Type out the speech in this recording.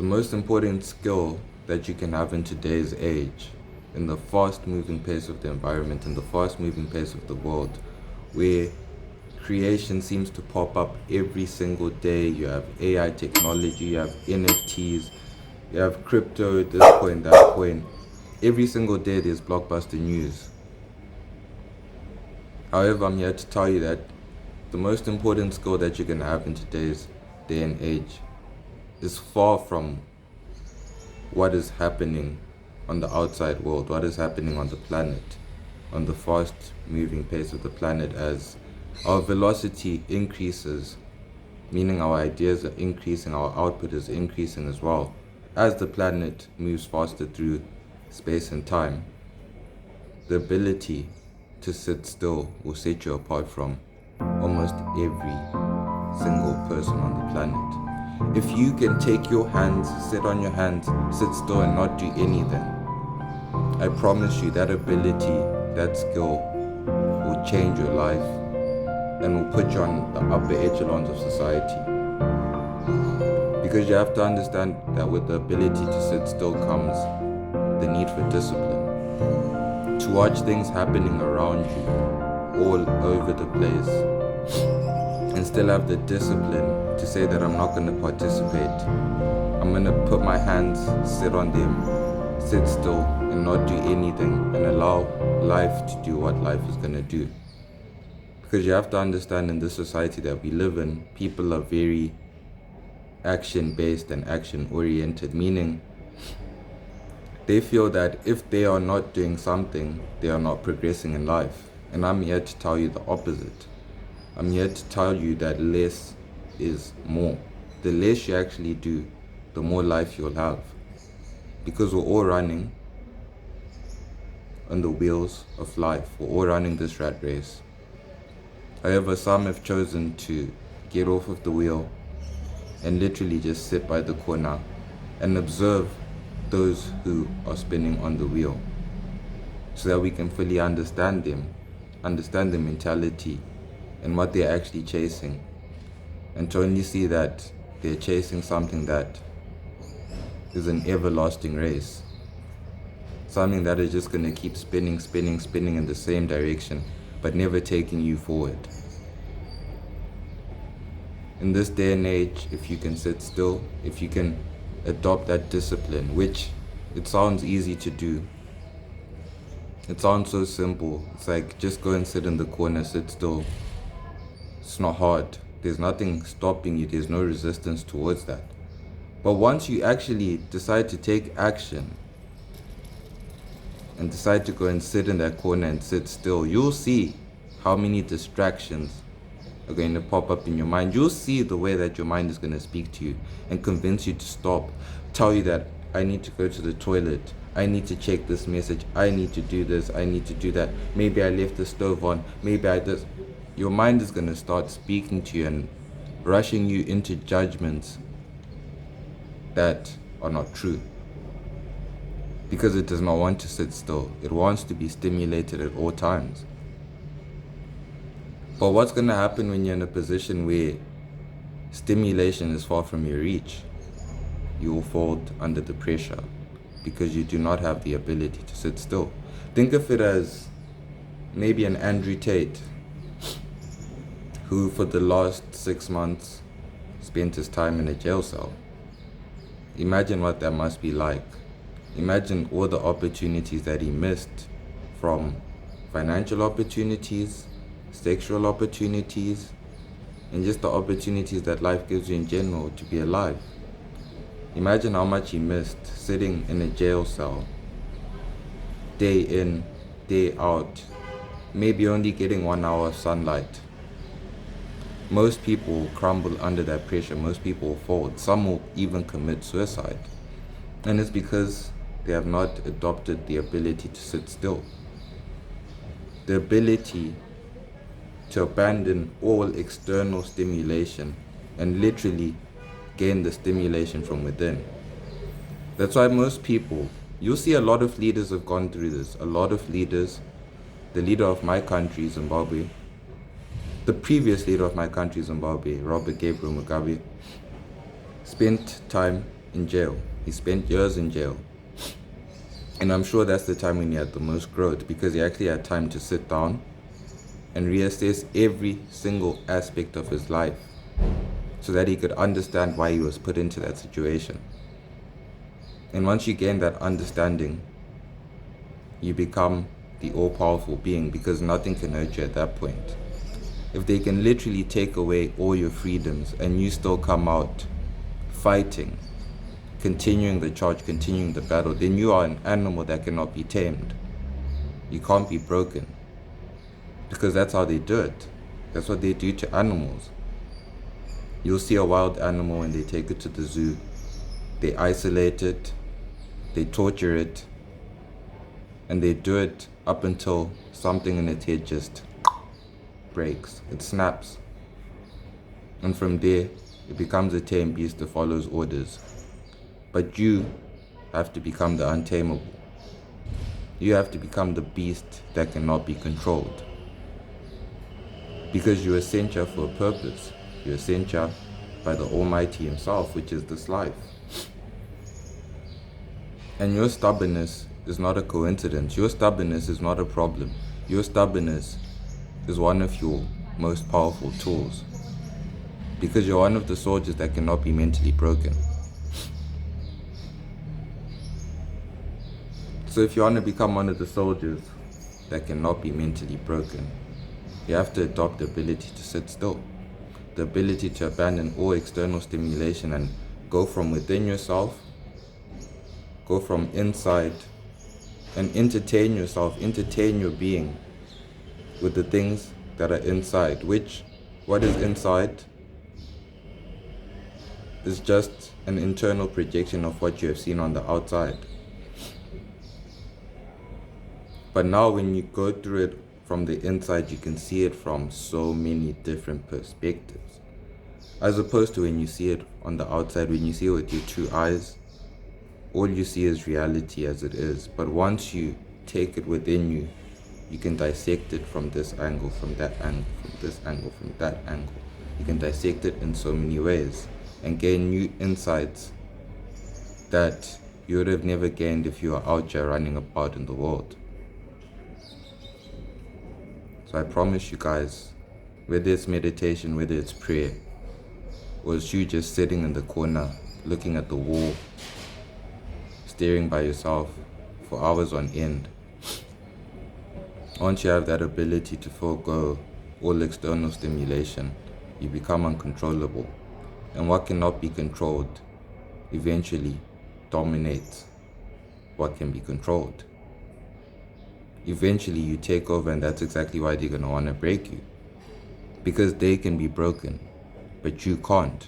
The most important skill that you can have in today's age, in the fast-moving pace of the environment, in the fast-moving pace of the world, where creation seems to pop up every single day. You have AI technology, you have NFTs, you have crypto, this coin, that coin. Every single day there's blockbuster news. However, I'm here to tell you that the most important skill that you can have in today's day and age is far from what is happening on the outside world, what is happening on the planet, on the fast moving pace of the planet. As our velocity increases, meaning our ideas are increasing, our output is increasing as well. As the planet moves faster through space and time, the ability to sit still will set you apart from almost every single person on the planet. If you can take your hands, sit on your hands, sit still and not do anything, I promise you that ability, that skill will change your life and will put you on the upper echelons of society. Because you have to understand that with the ability to sit still comes the need for discipline. To watch things happening around you all over the place and still have the discipline to say that I'm not going to participate. I'm going to put my hands, sit on them, sit still and not do anything and allow life to do what life is going to do. Because you have to understand, in this society that we live in, people are very action-based and action-oriented, meaning they feel that if they are not doing something, they are not progressing in life. And I'm here to tell you the opposite. I'm here to tell you that less is more. The less you actually do, the more life you'll have. Because we're all running on the wheels of life. We're all running this rat race. However, some have chosen to get off of the wheel and literally just sit by the corner and observe those who are spinning on the wheel, so that we can fully understand them, understand their mentality and what they're actually chasing, and to only see that they're chasing something that is an everlasting race, something that is just going to keep spinning in the same direction, but never taking you forward. In this day and age, if you can sit still, if you can adopt that discipline, which it sounds easy to do. It sounds so simple. It's like, just go and sit in the corner, sit still. It's not hard. There's nothing stopping you. There's no resistance towards that. But once you actually decide to take action and decide to go and sit in that corner and sit still, you'll see how many distractions are going to pop up in your mind. You'll see the way that your mind is going to speak to you and convince you to stop, tell you that I need to go to the toilet, I need to check this message, I need to do this, I need to do that, maybe I left the stove on, maybe I just... Your mind is going to start speaking to you and rushing you into judgments that are not true, because it does not want to sit still. It wants to be stimulated at all times. But what's going to happen when you're in a position where stimulation is far from your reach? You will fold under the pressure because you do not have the ability to sit still. Think of it as maybe an Andrew Tate, who for the last 6 months spent his time in a jail cell. Imagine what that must be like. Imagine all the opportunities that he missed, from financial opportunities, sexual opportunities, and just the opportunities that life gives you in general to be alive. Imagine how much he missed sitting in a jail cell, day in, day out, maybe only getting 1 hour of sunlight. Most people will crumble under that pressure. Most people will fold. Some will even commit suicide. And it's because they have not adopted the ability to sit still. The ability to abandon all external stimulation and literally gain the stimulation from within. That's why most people, you'll see a lot of leaders have gone through this. A lot of leaders, the leader of my country, Zimbabwe, the previous leader of my country, Zimbabwe, Robert Gabriel Mugabe, spent time in jail. He spent years in jail. And I'm sure that's the time when he had the most growth, because he actually had time to sit down and reassess every single aspect of his life so that he could understand why he was put into that situation. And once you gain that understanding, you become the all-powerful being, because nothing can hurt you at that point. If they can literally take away all your freedoms and you still come out fighting, continuing the charge, continuing the battle, then you are an animal that cannot be tamed. You can't be broken. Because that's how they do it. That's what they do to animals. You'll see a wild animal and they take it to the zoo. They isolate it, they torture it, and they do it up until something in its head just breaks, it snaps. And from there, it becomes a tame beast that follows orders. But you have to become the untamable. You have to become the beast that cannot be controlled. Because you were sent here for a purpose. You were sent here by the Almighty Himself, which is this life. And your stubbornness is not a coincidence. Your stubbornness is not a problem. Your stubbornness is one of your most powerful tools. Because you're one of the soldiers that cannot be mentally broken. So if you want to become one of the soldiers that cannot be mentally broken, you have to adopt the ability to sit still. The ability to abandon all external stimulation and go from within yourself, go from inside, and entertain yourself, entertain your being with the things that are inside, which, what is inside is just an internal projection of what you have seen on the outside. But now when you go through it from the inside, you can see it from so many different perspectives. As opposed to when you see it on the outside, when you see it with your 2 eyes, all you see is reality as it is. But once you take it within you, you can dissect it from this angle, from that angle, from this angle, from that angle. You can dissect it in so many ways and gain new insights that you would have never gained if you were out here running about in the world. So I promise you guys, whether it's meditation, whether it's prayer, or it's you just sitting in the corner, looking at the wall, staring by yourself for hours on end, once you have that ability to forego all external stimulation, you become uncontrollable. And what cannot be controlled eventually dominates what can be controlled. Eventually you take over, and that's exactly why they're going to want to break you. Because they can be broken, but you can't.